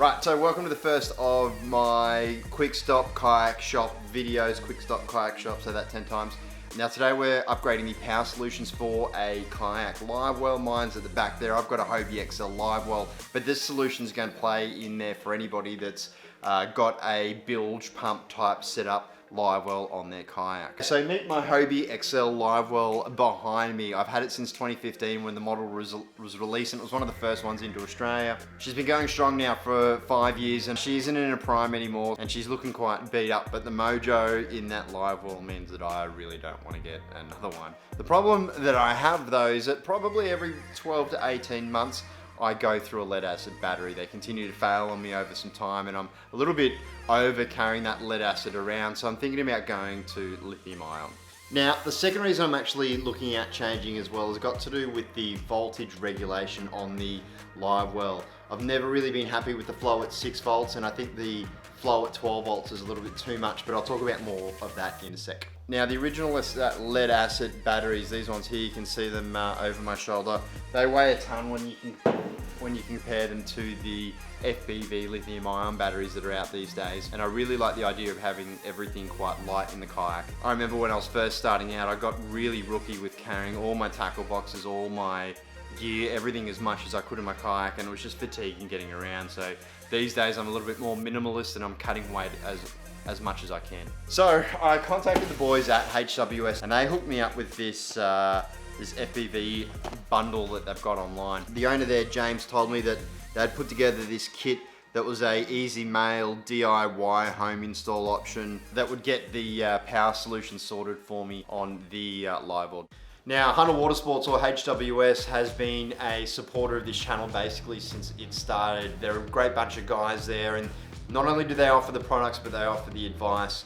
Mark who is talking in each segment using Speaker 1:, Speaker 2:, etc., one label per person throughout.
Speaker 1: Right, so welcome to the first of my quick stop kayak shop videos, quick stop kayak shop, say that 10 times. Now today we're upgrading the power solutions for a Kayak Livewell. Mine's at the back there. I've got a Hobie Livewell, but this solution is going to play in there for anybody that's got a bilge pump type setup Livewell on their kayak. So meet my Hobie Livewell behind me. I've had it since 2015 when the model was released, and it was one of the first ones into Australia. She's been going strong now for 5 years, and she isn't in her prime anymore, and she's looking quite beat up, but the mojo in that Livewell means that I really don't want to get another one. The problem that I have though is that probably every 12 to 18 months I go through a lead acid battery. They continue to fail on me over some time, and I'm a little bit over carrying that lead acid around, so I'm thinking about going to lithium ion. Now, the second reason I'm actually looking at changing as well has got to do with the voltage regulation on the Livewell. I've never really been happy with the flow at 6 volts, and I think the flow at 12 volts is a little bit too much, but I'll talk about more of that in a sec. Now, the original lead acid batteries, these ones here, you can see them over my shoulder. They weigh a ton when you compare them to the FPV lithium ion batteries that are out these days. And I really like the idea of having everything quite light in the kayak. I remember when I was first starting out, I got really rookie with carrying all my tackle boxes, all my gear, everything as much as I could in my kayak, and it was just fatiguing getting around. So these days I'm a little bit more minimalist, and I'm cutting weight as much as I can. So I contacted the boys at HWS, and they hooked me up with this this FPV bundle that they've got online. The owner there, James, told me that they'd put together this kit that was a easy mail DIY home install option that would get the power solution sorted for me on the Livewell. Now, Hunter Watersports, or HWS, has been a supporter of this channel basically since it started. They're a great bunch of guys there, and not only do they offer the products, but they offer the advice.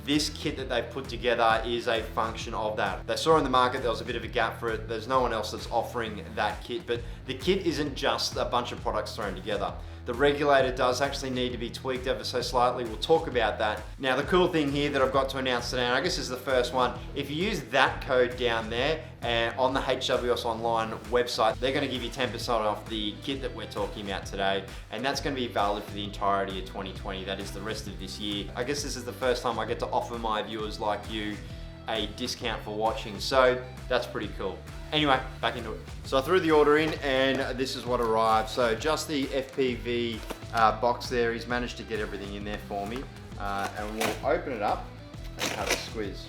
Speaker 1: This kit that they've put together is a function of that. They saw in the market there was a bit of a gap for it. There's no one else that's offering that kit, but the kit isn't just a bunch of products thrown together. The regulator does actually need to be tweaked ever so slightly. We'll talk about that. Now, the cool thing here that I've got to announce today, and I guess this is the first one, if you use that code down there and on the HWS online website, they're gonna give you 10% off the kit that we're talking about today, and that's gonna be valid for the entirety of 2020. That is the rest of this year. I guess this is the first time I get to offer my viewers like you a discount for watching, so that's pretty cool. Anyway, back into it. So I threw the order in, and this is what arrived. So just the FPV box there, he's managed to get everything in there for me. And we'll open it up and have a squeeze.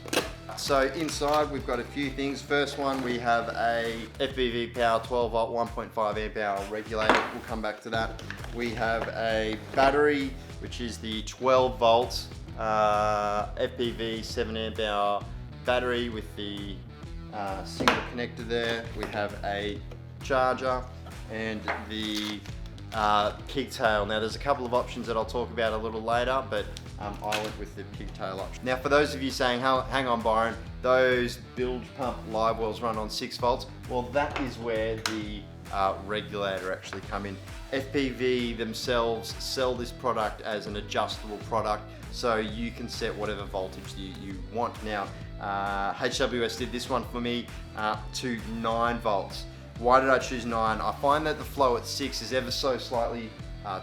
Speaker 1: So inside we've got a few things. First one, we have a FPV power 12 volt 1.5 amp hour regulator. We'll come back to that. We have a battery, which is the 12 volts FPV 7 amp hour battery with the single connector there. We have a charger and the pigtail. Now there's a couple of options that I'll talk about a little later, but I went with the pigtail option. Now for those of you saying, hang on Byron, those bilge pump Livewells run on 6 volts, well that is where the regulator actually come in. FPV themselves sell this product as an adjustable product, so you can set whatever voltage you want. Now HWS did this one for me to 9 volts. Why did I choose 9? I find that the flow at 6 is ever so slightly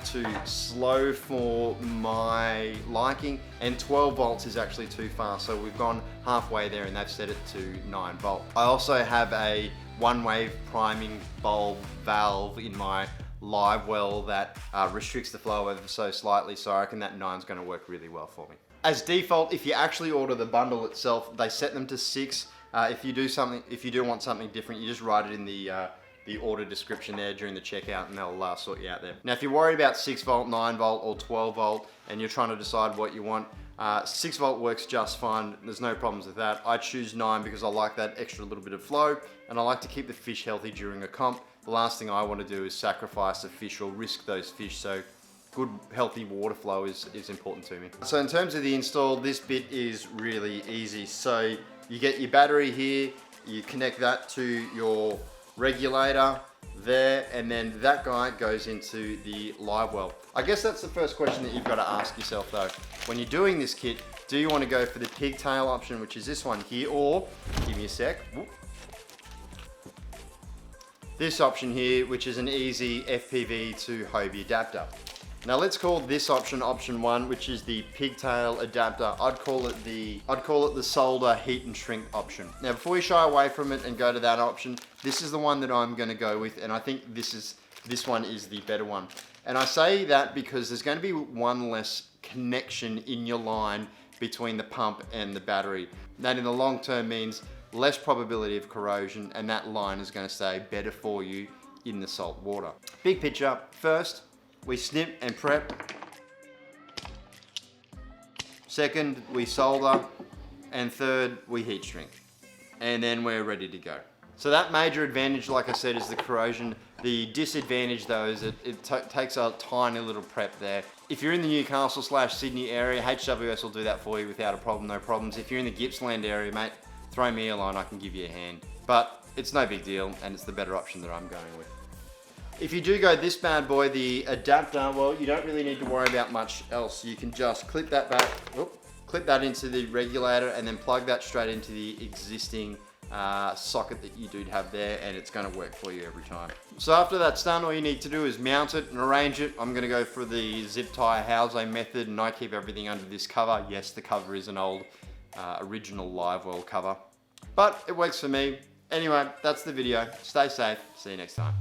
Speaker 1: too slow for my liking, and 12 volts is actually too fast, so we've gone halfway there and they've set it to 9 volt. I also have a one-wave priming bulb valve in my Livewell that restricts the flow ever so slightly, so I reckon that 9 is going to work really well for me. As default, if you actually order the bundle itself, they set them to 6. If you do want something different, you just write it in the order description there during the checkout, and they'll sort you out there. Now, if you're worried about 6 volt, 9 volt, or 12 volt, and you're trying to decide what you want, 6 volt works just fine. There's no problems with that. I choose 9 because I like that extra little bit of flow, and I like to keep the fish healthy during a comp. The last thing I want to do is sacrifice a fish or risk those fish, so good healthy water flow is important to me. So in terms of the install, this bit is really easy. So you get your battery here, you connect that to your regulator there, and then that guy goes into the Livewell. I guess that's the first question that you've got to ask yourself though. When you're doing this kit, do you want to go for the pigtail option, which is this one here, or, give me a sec, whoop, this option here, which is an easy FPV to Hobie adapter. Now let's call this option option 1, which is the pigtail adapter. I'd call it the solder heat and shrink option. Now before we shy away from it and go to that option, this is the one that I'm going to go with, and I think this one is the better one. And I say that because there's going to be one less connection in your line between the pump and the battery. That in the long term means less probability of corrosion, and that line is going to stay better for you in the salt water. Big picture. First, we snip and prep. Second, we solder. And third, we heat shrink. And then we're ready to go. So that major advantage, like I said, is the corrosion. The disadvantage though is it takes a tiny little prep there. If you're in the Newcastle/Sydney area, HWS will do that for you without a problem, no problems. If you're in the Gippsland area, mate, throw me a line, I can give you a hand. But it's no big deal, and it's the better option that I'm going with. If you do go this bad boy, the adapter, well, you don't really need to worry about much else. You can just clip that back, clip that into the regulator, and then plug that straight into the existing socket that you do have there, and it's going to work for you every time. So after that's done, all you need to do is mount it and arrange it. I'm going to go for the zip tie house method, and I keep everything under this cover. Yes, the cover is an old original Livewell cover, but it works for me. Anyway, that's the video. Stay safe. See you next time.